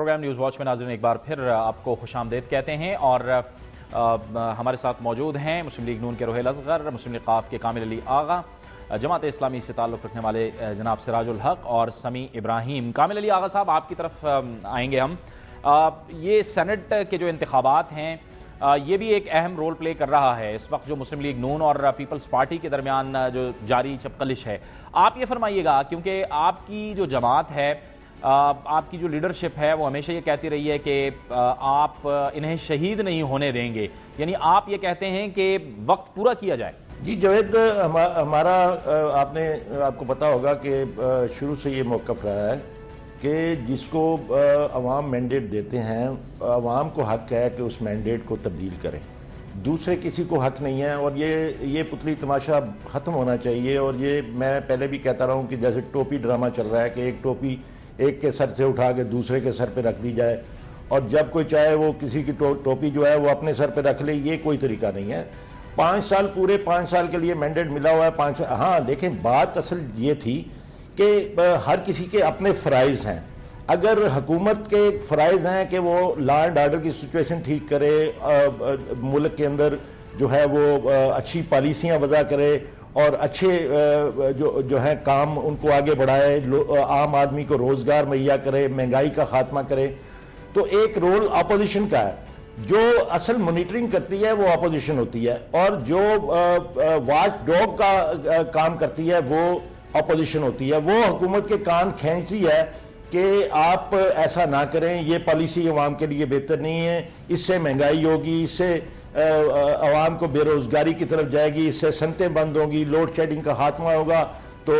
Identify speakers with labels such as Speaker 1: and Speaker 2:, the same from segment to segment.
Speaker 1: Programme news watch میں ناظرین ایک بار پھر آپ کو خوش آمدید کہتے ہیں اور ہمارے ساتھ موجود ہیں مسلم لیگ نون کے روحیل اصغر، مسلم لیگ قاف کے کامل علی آغا، جماعت اسلامی سے تعلق رکھنے والے جناب سراج الحق اور سمیع ابراہیم۔ کامل علی آغا صاحب آپ کی طرف آئیں گے ہم۔ یہ سینٹ کے جو انتخابات ہیں یہ بھی ایک اہم رول پلے کر رہا ہے اس وقت جو مسلم لیگ نون اور پیپلز پارٹی کے درمیان جو جاری چپقلش ہے۔ آپ یہ فرمائیے گا، کیونکہ آپ کی جو جماعت ہے، آپ کی جو لیڈرشپ ہے وہ ہمیشہ یہ کہتی رہی ہے کہ آپ انہیں شہید نہیں ہونے دیں گے، یعنی آپ یہ کہتے ہیں کہ وقت پورا کیا جائے۔
Speaker 2: جی جاوید، ہمارا آپ کو پتا ہوگا کہ شروع سے یہ موقف رہا ہے کہ جس کو عوام مینڈیٹ دیتے ہیں، عوام کو حق ہے کہ اس مینڈیٹ کو تبدیل کریں، دوسرے کسی کو حق نہیں ہے۔ اور یہ پتلی تماشا ختم ہونا چاہیے۔ اور یہ میں پہلے بھی کہتا رہا ہوں کہ جیسے ٹوپی ڈرامہ چل رہا ہے کہ ایک ٹوپی ایک کے سر سے اٹھا کے دوسرے کے سر پہ رکھ دی جائے، اور جب کوئی چاہے وہ کسی کی ٹوپی جو ہے وہ اپنے سر پہ رکھ لے، یہ کوئی طریقہ نہیں ہے۔ 5 سال پورے 5 سال کے لیے مینڈیٹ ملا ہوا ہے۔ ہاں دیکھیں، بات اصل یہ تھی کہ ہر کسی کے اپنے فرائض ہیں۔ اگر حکومت کے فرائض ہیں کہ وہ لا اینڈ آرڈر کی سچویشن ٹھیک کرے، ملک کے اندر جو ہے وہ اچھی پالیسیاں وضع کرے اور اچھے جو ہیں کام ان کو آگے بڑھائے، عام آدمی کو روزگار مہیا کرے، مہنگائی کا خاتمہ کرے، تو ایک رول اپوزیشن کا ہے۔ جو اصل مانیٹرنگ کرتی ہے وہ اپوزیشن ہوتی ہے، اور جو واچ ڈاگ کا کام کرتی ہے وہ اپوزیشن ہوتی ہے۔ وہ حکومت کے کان کھینچتی ہے کہ آپ ایسا نہ کریں، یہ پالیسی عوام کے لیے بہتر نہیں ہے، اس سے مہنگائی ہوگی، اس سے عوام کو بے روزگاری کی طرف جائے گی، اس سے صنعتیں بند ہوں گی، لوڈ شیڈنگ کا خاتمہ ہوگا تو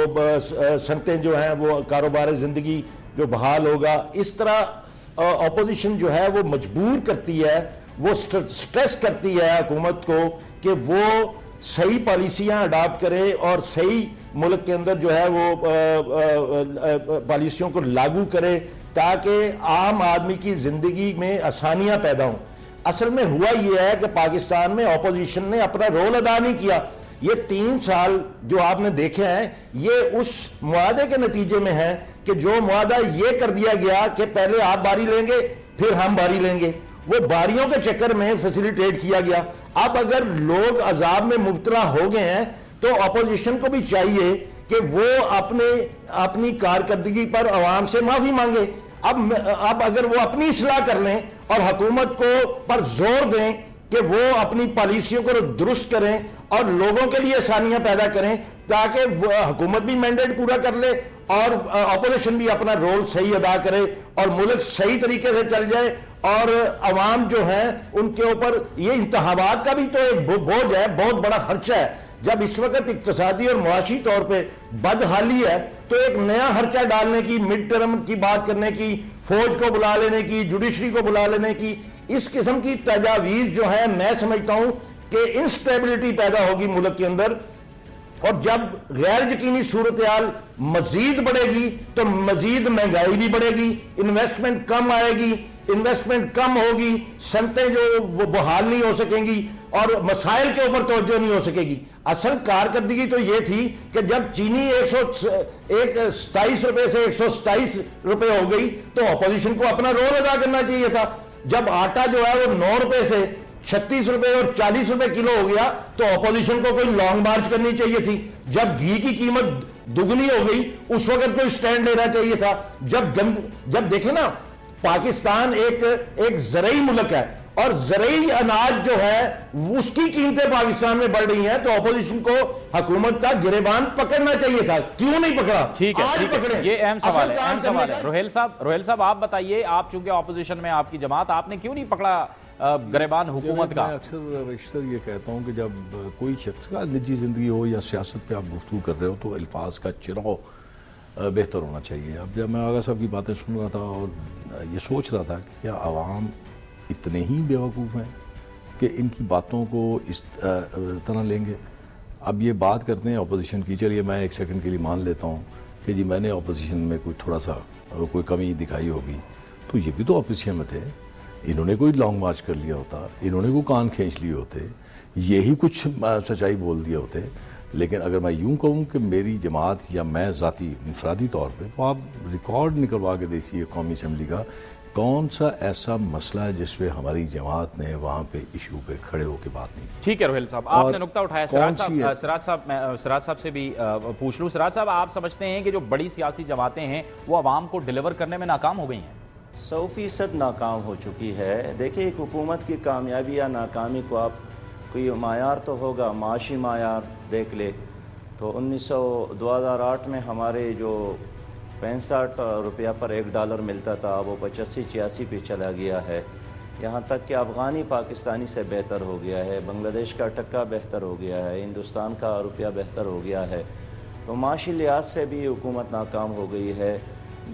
Speaker 2: صنعتیں جو ہیں وہ کاروبار زندگی جو بحال ہوگا۔ اس طرح اپوزیشن جو ہے وہ مجبور کرتی ہے، وہ سٹریس کرتی ہے حکومت کو کہ وہ صحیح پالیسیاں اڈاپٹ کرے اور صحیح ملک کے اندر جو ہے وہ پالیسیوں کو لاگو کرے تاکہ عام آدمی کی زندگی میں آسانیاں پیدا ہوں۔ اصل میں ہوا یہ ہے کہ پاکستان میں اپوزیشن نے اپنا رول ادا نہیں کیا۔ یہ 3 سال جو آپ نے دیکھے ہیں یہ اس معاہدے کے نتیجے میں ہے کہ جو معاہدہ یہ کر دیا گیا کہ پہلے آپ باری لیں گے پھر ہم باری لیں گے، وہ باریوں کے چکر میں فیسیلیٹیٹ کیا گیا۔ اب اگر لوگ عذاب میں مبتلا ہو گئے ہیں تو اپوزیشن کو بھی چاہیے کہ وہ اپنی کارکردگی پر عوام سے معافی مانگے۔ اب اگر وہ اپنی اصلاح کر لیں اور حکومت کو پر زور دیں کہ وہ اپنی پالیسیوں کو درست کریں اور لوگوں کے لیے آسانیاں پیدا کریں تاکہ حکومت بھی مینڈیٹ پورا کر لے اور اپوزیشن بھی اپنا رول صحیح ادا کرے اور ملک صحیح طریقے سے چل جائے، اور عوام جو ہیں ان کے اوپر یہ انتخابات کا بھی تو ایک بوجھ ہے، بہت بڑا خرچہ ہے۔ جب اس وقت اقتصادی اور معاشی طور پہ بدحالی ہے تو ایک نیا خرچہ ڈالنے کی، مڈ ٹرم کی بات کرنے کی، فوج کو بلا لینے کی، جوڈیشری کو بلا لینے کی، اس قسم کی تجاویز جو ہے میں سمجھتا ہوں کہ انسٹیبلٹی پیدا ہوگی ملک کے اندر، اور جب غیر یقینی صورتحال مزید بڑھے گی تو مزید مہنگائی بھی بڑھے گی، انویسٹمنٹ کم آئے گی، انویسٹمنٹ کم ہوگی، صنعتیں جو وہ بحال نہیں ہو سکیں گی اور مسائل کے اوپر توجہ نہیں ہو سکے گی۔ اصل کارکردگی تو یہ تھی کہ جب چینی 127 روپے سے 127 روپے ہو گئی تو اپوزیشن کو اپنا رول ادا کرنا چاہیے تھا۔ جب آٹا جو ہے وہ 9 روپے سے 36 روپے اور 40 روپے کلو ہو گیا تو اپوزیشن کو کوئی لانگ مارچ کرنی چاہیے تھی۔ جب گھی کی قیمت دگنی ہو گئی اس وقت کوئی سٹینڈ لینا چاہیے تھا۔ جب دیکھیں نا، پاکستان ایک زرعی ملک ہے اور زرعی اناج جو ہے اس کی قیمتیں پاکستان میں بڑھ رہی ہیں، تو اپوزیشن کو حکومت کا گریبان پکڑنا چاہیے تھا، کیوں نہیں پکڑا؟
Speaker 1: ٹھیک ہے، یہ اہم سوال ہے۔ روحیل صاحب آپ بتائیے، آپ چونکہ اپوزیشن میں آپ کی جماعت، آپ نے کیوں نہیں پکڑا گریبان حکومت کا؟
Speaker 3: میں اکثر بیشتر یہ کہتا ہوں کہ جب کوئی شخص کا نجی زندگی ہو یا سیاست پہ آپ گفتگو کر رہے ہو تو الفاظ کا چناؤ بہتر ہونا چاہیے۔ اب جب میں آغا صاحب کی باتیں سن رہا تھا اور یہ سوچ رہا تھا کہ کیا عوام اتنے ہی بیوقوف ہیں کہ ان کی باتوں کو اس طرح لیں گے؟ اب یہ بات کرتے ہیں اپوزیشن کی، چلیے میں 1 سیکنڈ کے لیے مان لیتا ہوں کہ جی میں نے اپوزیشن میں کوئی تھوڑا سا کوئی کمی دکھائی ہوگی، تو یہ بھی تو اپوزیشن میں تھے، انہوں نے کوئی لانگ مارچ کر لیا ہوتا، انہوں نے کوئی کان کھینچ لیے ہوتے، یہی کچھ سچائی بول دیا ہوتے۔ لیکن اگر میں یوں کہوں کہ میری جماعت یا میں ذاتی انفرادی طور پہ، تو آپ ریکارڈ نکلوا کے دیکھیے قومی اسمبلی کا کون سا ایسا مسئلہ ہے جس پہ ہماری جماعت نے وہاں پہ ایشو پہ کھڑے ہو کے بات نہیں کی؟
Speaker 1: ٹھیک ہے روہیل صاحب، آپ نے نقطہ اٹھایا. سراج صاحب سے بھی پوچھ لوں. سراج صاحب، آپ سمجھتے ہیں کہ جو بڑی سیاسی جماعتیں ہیں وہ عوام کو ڈیلیور کرنے میں ناکام ہو گئی ہیں؟
Speaker 4: 100% ناکام ہو چکی ہے. دیکھیں، ایک حکومت کی کامیابی یا ناکامی کو آپ کوئی معیار تو ہوگا، معاشی معیار دیکھ لے تو 2008 میں ہمارے جو 65 روپیہ پر $1 ملتا تھا وہ 85-86 پہ چلا گیا ہے. یہاں تک کہ افغانی پاکستانی سے بہتر ہو گیا ہے، بنگلہ دیش کا ٹکا بہتر ہو گیا ہے، ہندوستان کا روپیہ بہتر ہو گیا ہے. تو معاشی لحاظ سے بھی حکومت ناکام ہو گئی ہے.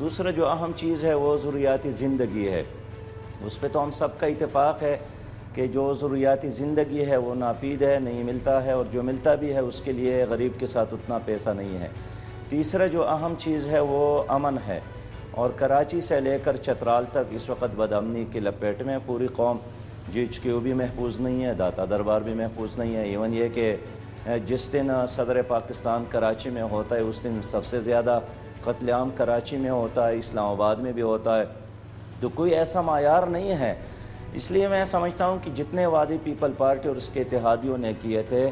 Speaker 4: دوسرا جو اہم چیز ہے وہ ضروریاتی زندگی ہے. اس پہ تو ہم سب کا اتفاق ہے کہ جو ضروریاتی زندگی ہے وہ ناپید ہے، نہیں ملتا ہے، اور جو ملتا بھی ہے اس کے لیے غریب کے ساتھ اتنا پیسہ نہیں ہے. تیسرا جو اہم چیز ہے وہ امن ہے، اور کراچی سے لے کر چترال تک اس وقت بدامنی کی لپیٹ میں پوری قوم. GHQ بھی محفوظ نہیں ہے، داتا دربار بھی محفوظ نہیں ہے. ایون یہ کہ جس دن صدر پاکستان کراچی میں ہوتا ہے اس دن سب سے زیادہ قتل عام کراچی میں ہوتا ہے، اسلام آباد میں بھی ہوتا ہے. تو کوئی ایسا معیار نہیں ہے. اس لیے میں سمجھتا ہوں کہ جتنے وعدے پیپل پارٹی اور اس کے اتحادیوں نے کیے تھے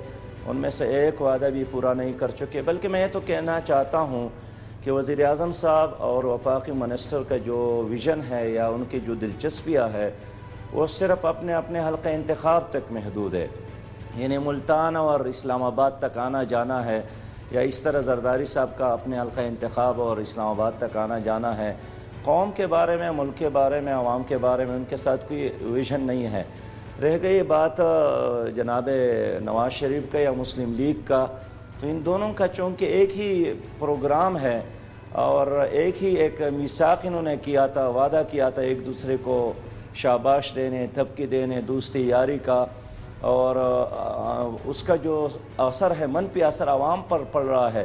Speaker 4: ان میں سے ایک وعدہ بھی پورا نہیں کر چکے. بلکہ میں یہ تو کہنا چاہتا ہوں کہ وزیر اعظم صاحب اور وفاقی منسٹر کا جو ویژن ہے یا ان کی جو دلچسپیاں ہے وہ صرف اپنے حلقہ انتخاب تک محدود ہے. یعنی ملتان اور اسلام آباد تک آنا جانا ہے، یا اس طرح زرداری صاحب کا اپنے حلقہ انتخاب اور اسلام آباد تک آنا جانا ہے. قوم کے بارے میں، ملک کے بارے میں، عوام کے بارے میں ان کے ساتھ کوئی ویژن نہیں ہے. رہ گئی بات جناب نواز شریف کا یا مسلم لیگ کا، تو ان دونوں کا چونکہ ایک ہی پروگرام ہے اور ایک میثاق انہوں نے کیا تھا، وعدہ کیا تھا ایک دوسرے کو شاباش دینے، تھپکی دینے، دوستی یاری کا، اور اس کا جو اثر ہے، منفی اثر عوام پر پڑ رہا ہے.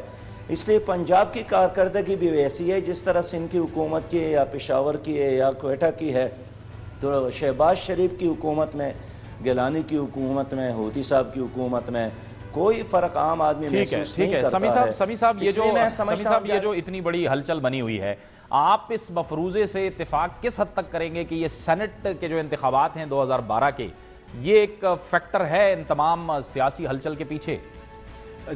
Speaker 4: اس لیے پنجاب کی کارکردگی بھی ویسی ہے جس طرح سندھ کی حکومت کی ہے یا پشاور کی ہے یا کوئٹہ کی ہے. تو شہباز شریف کی حکومت میں، گیلانی کی حکومت میں، ہوتی صاحب کی حکومت میں کوئی فرق عام آدمی محسوس نہیں کرتا ہے.
Speaker 1: سمیع صاحب، یہ جو اتنی بڑی ہلچل بنی ہوئی ہے، آپ اس مفروضے سے اتفاق کس حد تک کریں گے کہ یہ سینٹ کے جو انتخابات ہیں 2012 کے، یہ ایک فیکٹر ہے ان تمام سیاسی ہلچل کے پیچھے؟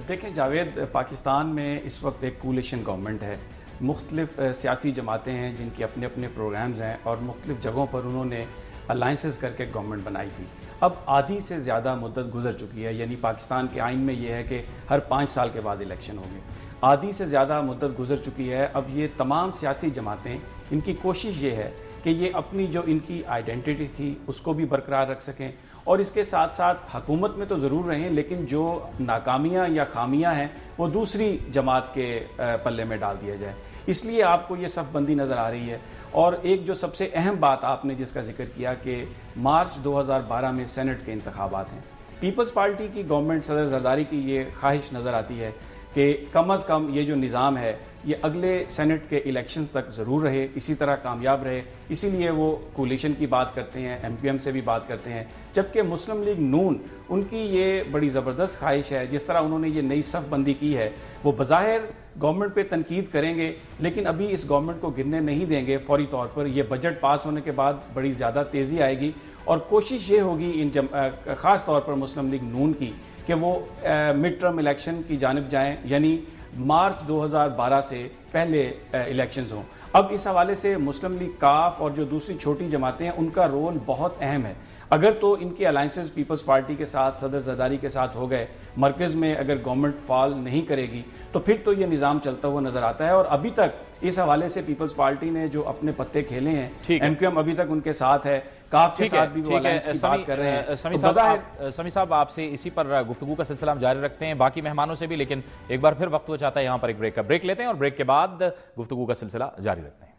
Speaker 5: دیکھیں جاوید، پاکستان میں اس وقت ایک کولیشن گورنمنٹ ہے. مختلف سیاسی جماعتیں ہیں جن کے اپنے اپنے پروگرامز ہیں اور مختلف جگہوں پر انہوں نے الائنسز کر کے گورنمنٹ بنائی تھی. اب آدھی سے زیادہ مدت گزر چکی ہے. یعنی پاکستان کے آئین میں یہ ہے کہ ہر 5 سال کے بعد الیکشن ہوگی. آدھی سے زیادہ مدت گزر چکی ہے. اب یہ تمام سیاسی جماعتیں، ان کی کوشش یہ ہے کہ یہ اپنی جو ان کی آئیڈینٹی تھی اس کو بھی برقرار رکھ سکیں، اور اس کے ساتھ ساتھ حکومت میں تو ضرور رہیں لیکن جو ناکامیاں یا خامیاں ہیں وہ دوسری جماعت کے پلے میں ڈال دیا جائے. اس لیے آپ کو یہ صف بندی نظر آ رہی ہے. اور ایک جو سب سے اہم بات آپ نے جس کا ذکر کیا کہ مارچ 2012 میں سینٹ کے انتخابات ہیں، پیپلز پارٹی کی گورنمنٹ، صدر زرداری کی یہ خواہش نظر آتی ہے کہ کم از کم یہ جو نظام ہے یہ اگلے سینٹ کے الیکشنز تک ضرور رہے، اسی طرح کامیاب رہے. اسی لیے وہ کولیشن کی بات کرتے ہیں، MQM سے بھی بات کرتے ہیں. جبکہ مسلم لیگ نون، ان کی یہ بڑی زبردست خواہش ہے، جس طرح انہوں نے یہ نئی صف بندی کی ہے، وہ بظاہر گورنمنٹ پہ تنقید کریں گے لیکن ابھی اس گورنمنٹ کو گرنے نہیں دیں گے فوری طور پر. یہ بجٹ پاس ہونے کے بعد بڑی زیادہ تیزی آئے گی، اور کوشش یہ ہوگی خاص طور پر مسلم لیگ نون کی کہ وہ مڈ ٹرم الیکشن کی جانب جائیں، یعنی مارچ 2012 سے پہلے الیکشنز ہوں. اب اس حوالے سے مسلم لیگ کاف اور جو دوسری چھوٹی جماعتیں ہیں ان کا رول بہت اہم ہے. اگر تو ان کے الائنسز پیپلز پارٹی کے ساتھ، صدر زرداری کے ساتھ ہو گئے، مرکز میں اگر گورنمنٹ فال نہیں کرے گی تو پھر تو یہ نظام چلتا ہوا نظر آتا ہے. اور ابھی تک اس حوالے سے پیپلز پارٹی نے جو اپنے پتے کھیلے ہیں، MQM ابھی تک ان کے ساتھ ہے، کاف کے ساتھ بھی وہ الائنس کی بات کر رہے ہیں.
Speaker 1: سمیع صاحب، آپ سے اسی پر گفتگو کا سلسلہ ہم جاری رکھتے ہیں، باقی مہمانوں سے بھی، لیکن ایک بار پھر وقت ہو جاتا ہے یہاں پر ایک بریک کا. بریک لیتے ہیں اور بریک کے بعد گفتگو کا سلسلہ جاری رکھتے ہیں.